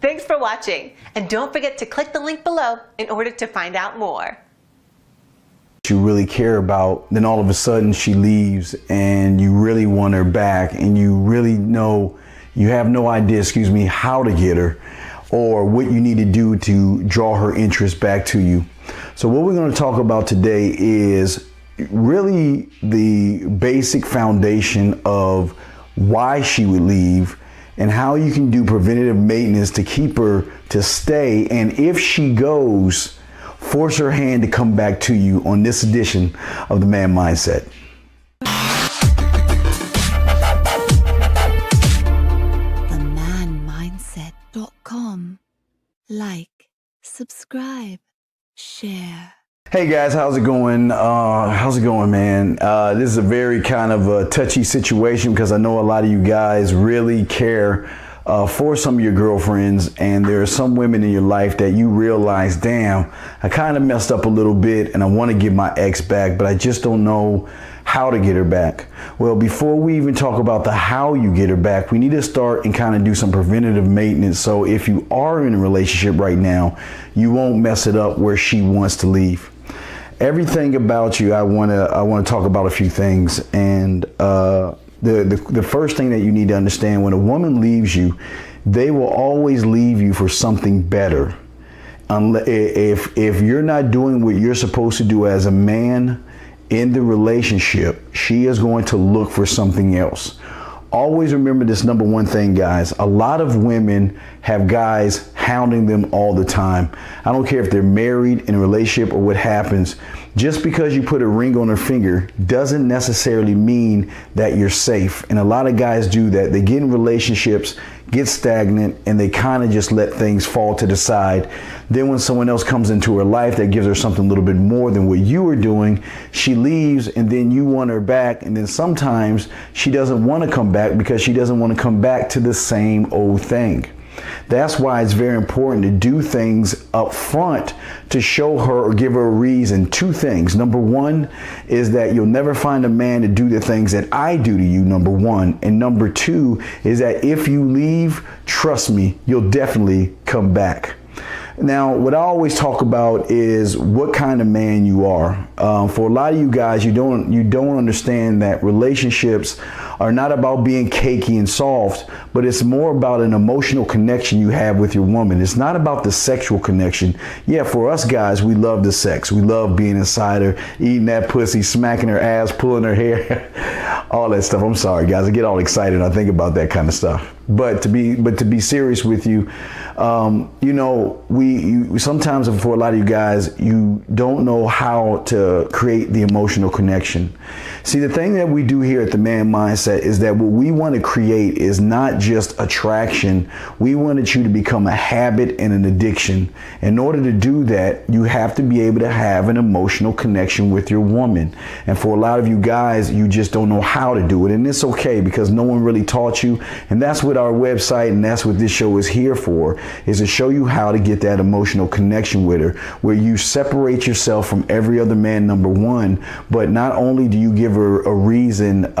Thanks for watching, and don't forget to click the link below in order to find out more. You really care about, then all of a sudden she leaves and you really want her back, and you really know, you have no idea, how to get her or what you need to do to draw her interest back to you. So what we're going to talk about today is really the basic foundation of why she would leave and how you can do preventative maintenance to keep her to stay. And if she goes, force her hand to come back to you on this edition of The Man Mindset. TheManMindset.com. Like, subscribe, share. Hey guys, how's it going? Man? This is a very kind of a touchy situation because I know a lot of you guys really care for some of your girlfriends, and there are some women in your life that you realize, damn, I kind of messed up a little bit and I want to get my ex back, but I just don't know how to get her back. Well, before we even talk about the how you get her back, we need to start and kind of do some preventative maintenance. So if you are in a relationship right now, you won't mess it up where she wants to leave. Everything about you, I want to talk about a few things. And the first thing that you need to understand, when a woman leaves you, they will always leave you for something better. If you're not doing what you're supposed to do as a man in the relationship, she is going to look for something else. Always remember this number one thing, guys. A lot of women have guys hounding them all the time. I don't care if they're married, in a relationship, or what happens. Just because you put a ring on her finger doesn't necessarily mean that you're safe. And a lot of guys do that. They get in relationships, get stagnant, and they kind of just let things fall to the side. Then when someone else comes into her life that gives her something a little bit more than what you were doing, she leaves, and then you want her back. And then sometimes she doesn't want to come back because she doesn't want to come back to the same old thing. That's why it's very important to do things up front to show her or give her a reason. Two things. Number one is that you'll never find a man to do the things that I do to you, number one. And number two is that if you leave, trust me, you'll definitely come back. Now, what I always talk about is what kind of man you are. For a lot of you guys, you don't understand that relationships are not about being cakey and soft, but it's more about an emotional connection you have with your woman. It's not about the sexual connection. Yeah, for us guys, we love the sex. We love being inside her, eating that pussy, smacking her ass, pulling her hair, all that stuff. I'm sorry, guys. I get all excited when I think about that kind of stuff. But to be serious with you, we sometimes, for a lot of you guys, you don't know how to create the emotional connection. See, the thing that we do here at The Man Mindset is that what we want to create is not just attraction. We wanted you to become a habit and an addiction. In order to do that, you have to be able to have an emotional connection with your woman. And for a lot of you guys, you just don't know how to do it. And it's okay, because no one really taught you. And that's what our website and that's what this show is here for, is to show you how to get that emotional connection with her, where you separate yourself from every other man, number one, but not only do you give her a reason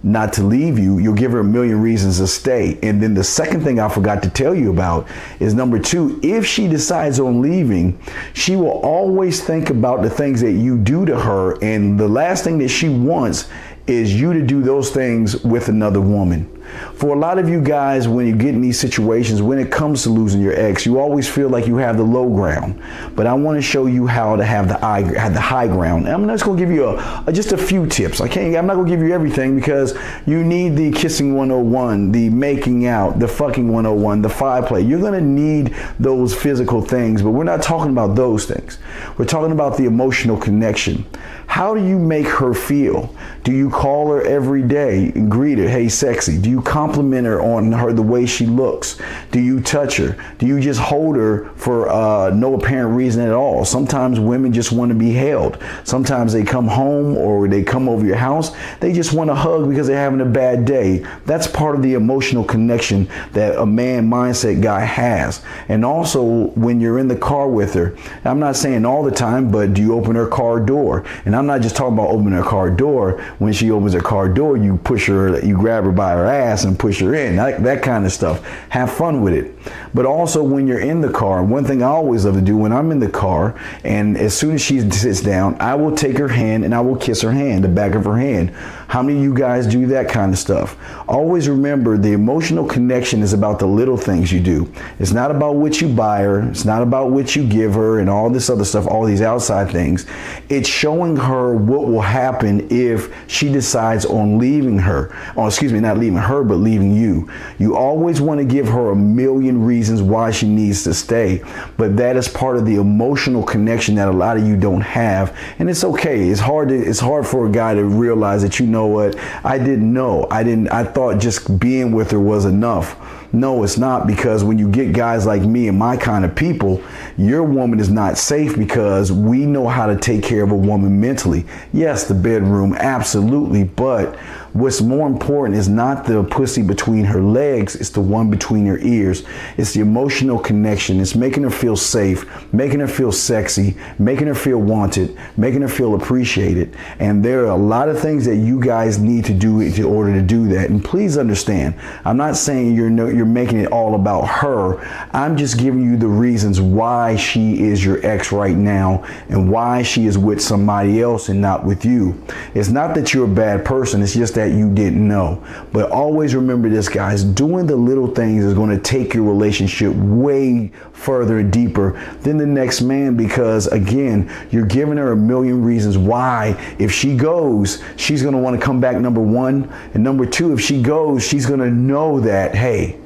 not to leave you, you'll give her a million reasons to stay. And then the second thing I forgot to tell you about is number two, if she decides on leaving, she will always think about the things that you do to her, and the last thing that she wants is you to do those things with another woman. For a lot of you guys, when you get in these situations, when it comes to losing your ex, you always feel like you have the low ground. But I want to show you how to have the high ground. And I'm just going to give you just a few tips. I'm not going to give you everything, because you need the kissing 101, the making out, the fucking 101, the five play. You're going to need those physical things, but we're not talking about those things. We're talking about the emotional connection. How do you make her feel? Do you call her every day and greet her, hey sexy? Do you compliment her on the way she looks? Do you touch her? Do you just hold her for no apparent reason at all? Sometimes women just want to be held. Sometimes they come home or they come over your house, they just want a hug because they're having a bad day. That's part of the emotional connection that a man mindset guy has. And also when you're in the car with her, I'm not saying all the time, but do you open her car door? And I'm not just talking about opening her car door. When she opens her car door, you push her, you grab her by her ass and push her in, that kind of stuff. Have fun with it. But also when you're in the car, one thing I always love to do when I'm in the car, and as soon as she sits down, I will take her hand and I will kiss her hand, the back of her hand. How many of you guys do that kind of stuff? Always remember, the emotional connection is about the little things you do. It's not about what you buy her. It's not about what you give her and all this other stuff, all these outside things. It's showing her what will happen if she decides on leaving her. Oh, excuse me, not leaving her, but leaving you. You always want to give her a million reasons why she needs to stay, but that is part of the emotional connection that a lot of you don't have. And it's okay. It's hard for a guy to realize that, you know what, I didn't know. I thought just being with her was enough. No, it's not, because when you get guys like me and my kind of people, your woman is not safe because we know how to take care of a woman mentally. Yes, the bedroom, absolutely, but what's more important is not the pussy between her legs, it's the one between her ears. It's the emotional connection. It's making her feel safe, making her feel sexy, making her feel wanted, making her feel appreciated. And there are a lot of things that you guys need to do in order to do that. And please understand, I'm not saying you're making it all about her. I'm just giving you the reasons why she is your ex right now and why she is with somebody else and not with you. It's not that you're a bad person. It's just that you didn't know. But always remember this, guys. Doing the little things is going to take your relationship way further and deeper than the next man, because again, you're giving her a million reasons why. If she goes, she's going to want to come back, number one. And number two, if she goes, she's going to know that, hey,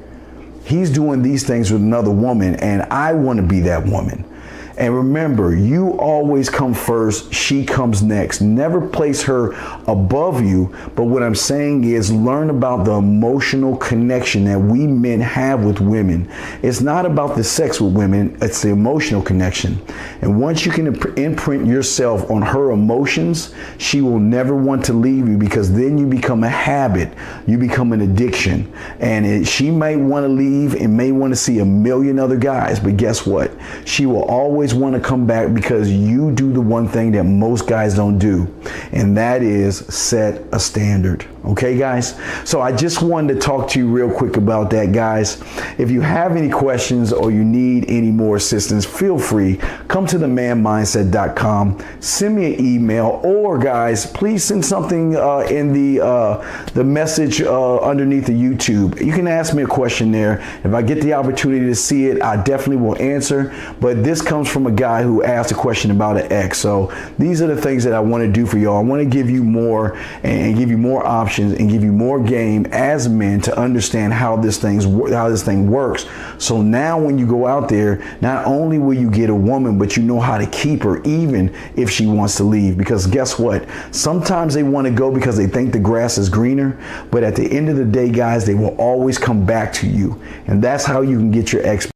he's doing these things with another woman and I want to be that woman. And remember, you always come first, she comes next. Never place her above you. But what I'm saying is, learn about the emotional connection that we men have with women. It's not about the sex with women, it's the emotional connection. And once you can imprint yourself on her emotions, she will never want to leave you, because then you become a habit. You become an addiction. And she may want to leave and may want to see a million other guys, but guess what? She will always want to come back, because you do the one thing that most guys don't do, and that is set a standard. Okay, guys? So I just wanted to talk to you real quick about that, guys. If you have any questions or you need any more assistance, feel free. Come to themanmindset.com. Send me an email, or guys, please send something in the message underneath the YouTube. You can ask me a question there. If I get the opportunity to see it, I definitely will answer. But this comes from a guy who asked a question about an ex. So these are the things that I want to do for y'all. I want to give you more and give you more options and give you more game as men to understand how this thing works. So now when you go out there, not only will you get a woman, but you know how to keep her even if she wants to leave. Because guess what? Sometimes they want to go because they think the grass is greener, but at the end of the day, guys, they will always come back to you. And that's how you can get your ex